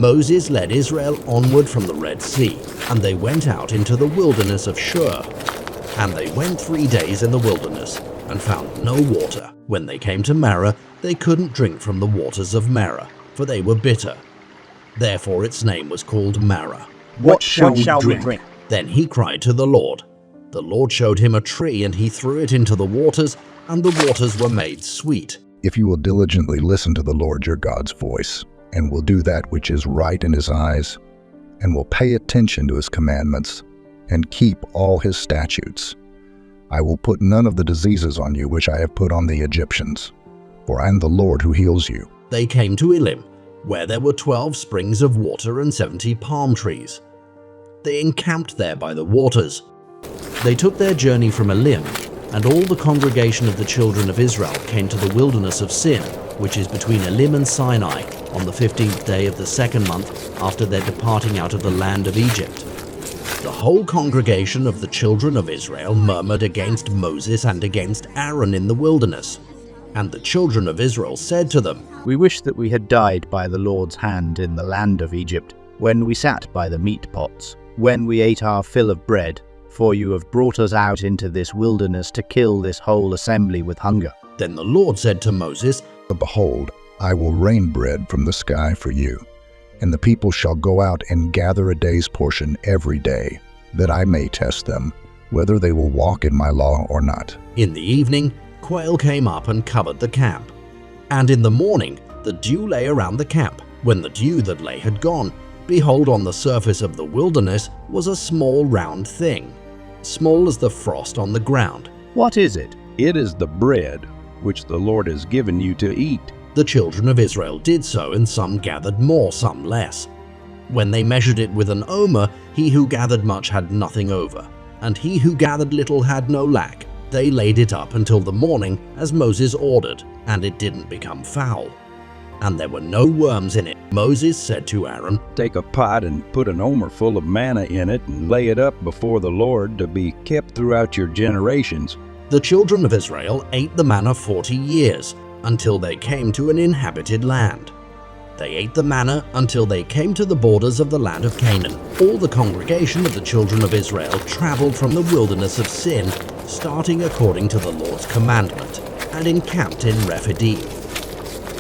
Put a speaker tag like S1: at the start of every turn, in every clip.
S1: Moses led Israel onward from the Red Sea, and they went out into the wilderness of Shur. And they went 3 days in the wilderness, and found no water. When they came to Marah, they couldn't drink from the waters of Marah, for they were bitter. Therefore its name was called Marah.
S2: What shall we drink?
S1: Then he cried to the Lord. The Lord showed him a tree, and he threw it into the waters, and the waters were made sweet.
S3: If you will diligently listen to the Lord your God's voice, and will do that which is right in his eyes, and will pay attention to his commandments, and keep all his statutes, I will put none of the diseases on you which I have put on the Egyptians, for I am the Lord who heals you.
S1: They came to Elim, where there were 12 springs of water and 70 palm trees. They encamped there by the waters. They took their journey from Elim, and all the congregation of the children of Israel came to the wilderness of Sin, which is between Elim and Sinai, on the 15th day of the 2nd month after their departing out of the land of Egypt. The whole congregation of the children of Israel murmured against Moses and against Aaron in the wilderness. And the children of Israel said to them,
S2: We wish that we had died by the Lord's hand in the land of Egypt, when we sat by the meat pots, when we ate our fill of bread, for you have brought us out into this wilderness to kill this whole assembly with hunger.
S1: Then the Lord said to Moses,
S3: Behold, I will rain bread from the sky for you, and the people shall go out and gather a day's portion every day, that I may test them, whether they will walk in my law or not.
S1: In the evening, quail came up and covered the camp. And in the morning, the dew lay around the camp. When the dew that lay had gone, behold, on the surface of the wilderness was a small round thing, small as the frost on the ground.
S2: What is it?
S4: It is the bread which the Lord has given you to eat.
S1: The children of Israel did so, and some gathered more, some less. When they measured it with an omer, he who gathered much had nothing over, and he who gathered little had no lack. They laid it up until the morning, as Moses ordered, and it didn't become foul. And there were no worms in it. Moses said to Aaron,
S4: Take a pot and put an omer full of manna in it, and lay it up before the Lord to be kept throughout your generations.
S1: The children of Israel ate the manna 40 years, until they came to an inhabited land. They ate the manna until they came to the borders of the land of Canaan. All the congregation of the children of Israel traveled from the wilderness of Sin, starting according to the Lord's commandment, and encamped in Rephidim.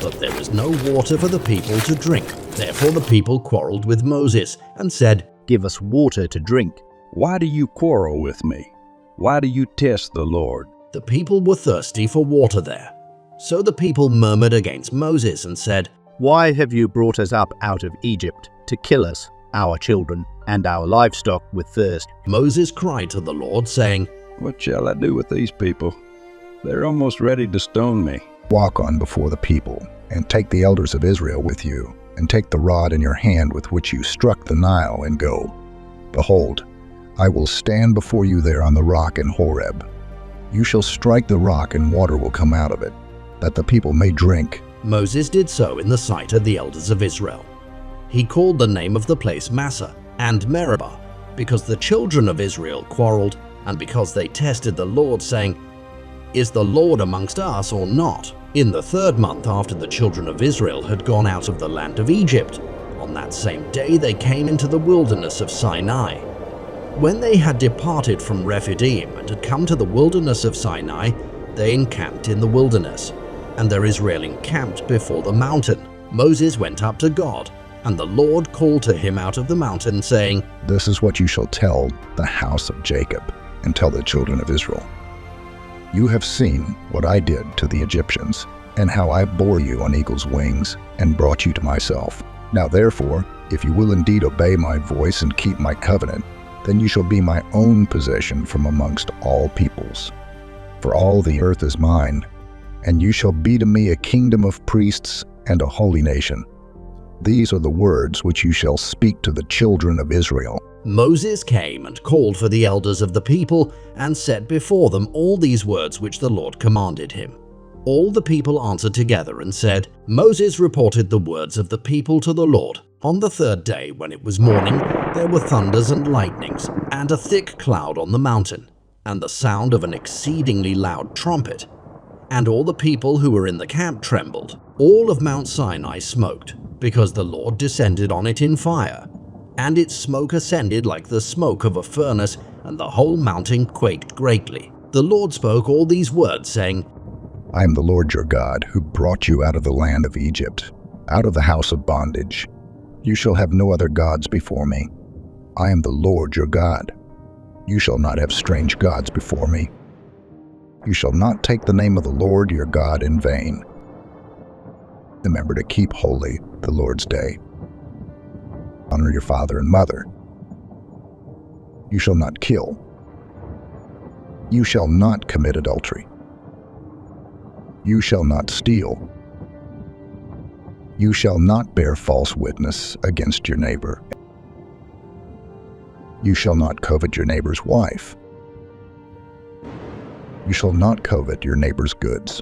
S1: But there was no water for the people to drink. Therefore the people quarreled with Moses and said,
S2: Give us water to drink.
S4: Why do you quarrel with me? Why do you test the Lord?
S1: The people were thirsty for water there. So the people murmured against Moses and said,
S2: Why have you brought us up out of Egypt to kill us, our children, and our livestock with thirst?
S1: Moses cried to the Lord, saying,
S4: What shall I do with these people? They're almost ready to stone me.
S3: Walk on before the people, and take the elders of Israel with you, and take the rod in your hand with which you struck the Nile, and go. Behold, I will stand before you there on the rock in Horeb. You shall strike the rock, and water will come out of it, that the people may drink.
S1: Moses did so in the sight of the elders of Israel. He called the name of the place Massah and Meribah, because the children of Israel quarreled, and because they tested the Lord, saying, Is the Lord amongst us or not? In the 3rd month after the children of Israel had gone out of the land of Egypt, on that same day they came into the wilderness of Sinai. When they had departed from Rephidim and had come to the wilderness of Sinai, they encamped in the wilderness, and their Israel encamped before the mountain. Moses went up to God, and the Lord called to him out of the mountain, saying,
S3: This is what you shall tell the house of Jacob, and tell the children of Israel. You have seen what I did to the Egyptians, and how I bore you on eagle's wings, and brought you to myself. Now therefore, if you will indeed obey my voice and keep my covenant, then you shall be my own possession from amongst all peoples. For all the earth is mine, and you shall be to me a kingdom of priests and a holy nation. These are the words which you shall speak to the children of Israel.
S1: Moses came and called for the elders of the people, and set before them all these words which the Lord commanded him. All the people answered together and said, Moses reported the words of the people to the Lord. On the 3rd day, when it was morning, there were thunders and lightnings, and a thick cloud on the mountain, and the sound of an exceedingly loud trumpet. And all the people who were in the camp trembled. All of Mount Sinai smoked, because the Lord descended on it in fire, and its smoke ascended like the smoke of a furnace, and the whole mountain quaked greatly. The Lord spoke all these words, saying,
S3: I am the Lord your God, who brought you out of the land of Egypt, out of the house of bondage. You shall have no other gods before me. I am the Lord your God. You shall not have strange gods before me. You shall not take the name of the Lord your God in vain. Remember to keep holy the Lord's day. Honor your father and mother. You shall not kill. You shall not commit adultery. You shall not steal. You shall not bear false witness against your neighbor. You shall not covet your neighbor's wife. You shall not covet your neighbor's goods.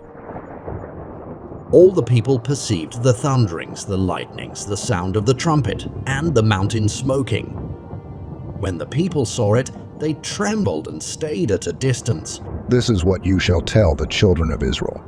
S1: All the people perceived the thunderings, the lightnings, the sound of the trumpet, and the mountain smoking. When the people saw it, they trembled and stayed at a distance.
S3: This is what you shall tell the children of Israel.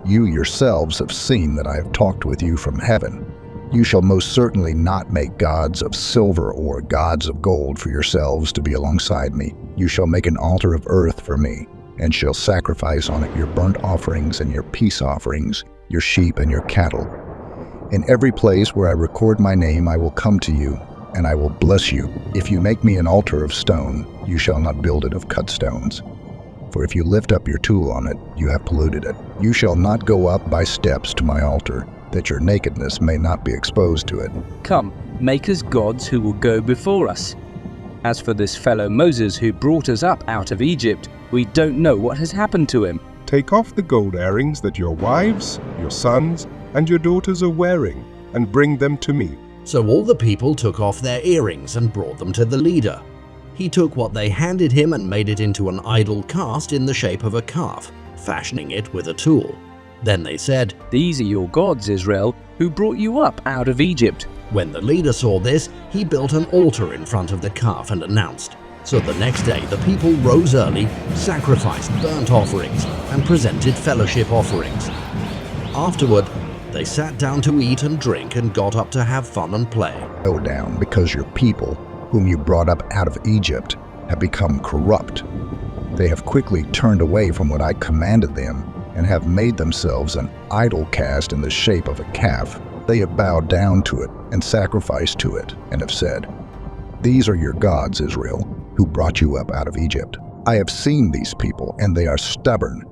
S3: You yourselves have seen that I have talked with you from heaven. You shall most certainly not make gods of silver or gods of gold for yourselves to be alongside me. You shall make an altar of earth for me, and shall sacrifice on it your burnt offerings and your peace offerings, your sheep and your cattle. In every place where I record my name I will come to you, and I will bless you. If you make me an altar of stone, you shall not build it of cut stones. For if you lift up your tool on it, you have polluted it. You shall not go up by steps to my altar, that your nakedness may not be exposed to it.
S5: Come, make us gods who will go before us. As for this fellow Moses who brought us up out of Egypt, we don't know what has happened to him.
S6: Take off the gold earrings that your wives, your sons, and your daughters are wearing, and bring them to me.
S1: So all the people took off their earrings and brought them to the leader. He took what they handed him and made it into an idol cast in the shape of a calf, fashioning it with a tool. Then they said,
S5: These are your gods, Israel, who brought you up out of Egypt.
S1: When the leader saw this, he built an altar in front of the calf and announced. So the next day the people rose early, sacrificed burnt offerings, and presented fellowship offerings. Afterward, they sat down to eat and drink and got up to have fun and play.
S3: Go down, because your people, whom you brought up out of Egypt, have become corrupt. They have quickly turned away from what I commanded them, and have made themselves an idol cast in the shape of a calf. They have bowed down to it and sacrificed to it, and have said, These are your gods, Israel, who brought you up out of Egypt. I have seen these people, and they are stubborn.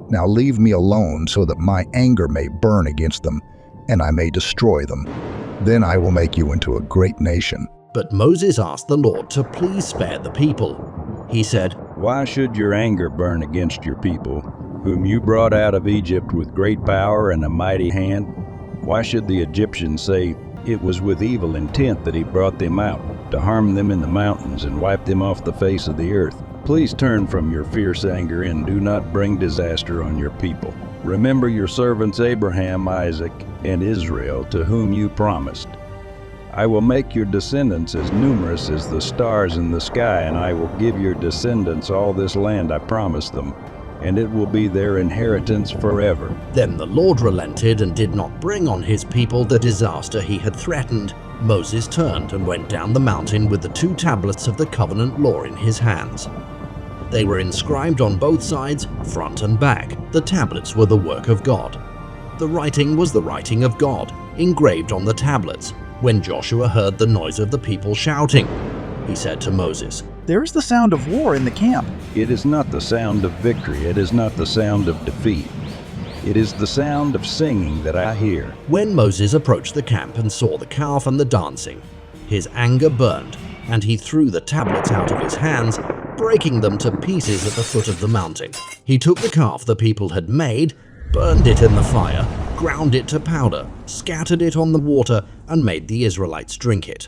S3: Now leave me alone, so that my anger may burn against them, and I may destroy them. Then I will make you into a great nation.
S1: But Moses asked the Lord to please spare the people. He said,
S4: Why should your anger burn against your people, whom you brought out of Egypt with great power and a mighty hand? Why should the Egyptians say, It was with evil intent that he brought them out, to harm them in the mountains and wipe them off the face of the earth? Please turn from your fierce anger and do not bring disaster on your people. Remember your servants Abraham, Isaac, and Israel, to whom you promised. I will make your descendants as numerous as the stars in the sky, and I will give your descendants all this land I promised them, and it will be their inheritance forever.
S1: Then the Lord relented and did not bring on his people the disaster he had threatened. Moses turned and went down the mountain with the 2 tablets of the covenant law in his hands. They were inscribed on both sides, front and back. The tablets were the work of God. The writing was the writing of God, engraved on the tablets. When Joshua heard the noise of the people shouting, he said to Moses,
S7: There is the sound of war in the camp.
S4: It is not the sound of victory, it is not the sound of defeat. It is the sound of singing that I hear.
S1: When Moses approached the camp and saw the calf and the dancing, his anger burned, and he threw the tablets out of his hands, breaking them to pieces at the foot of the mountain. He took the calf the people had made, burned it in the fire, ground it to powder, scattered it on the water, and made the Israelites drink it.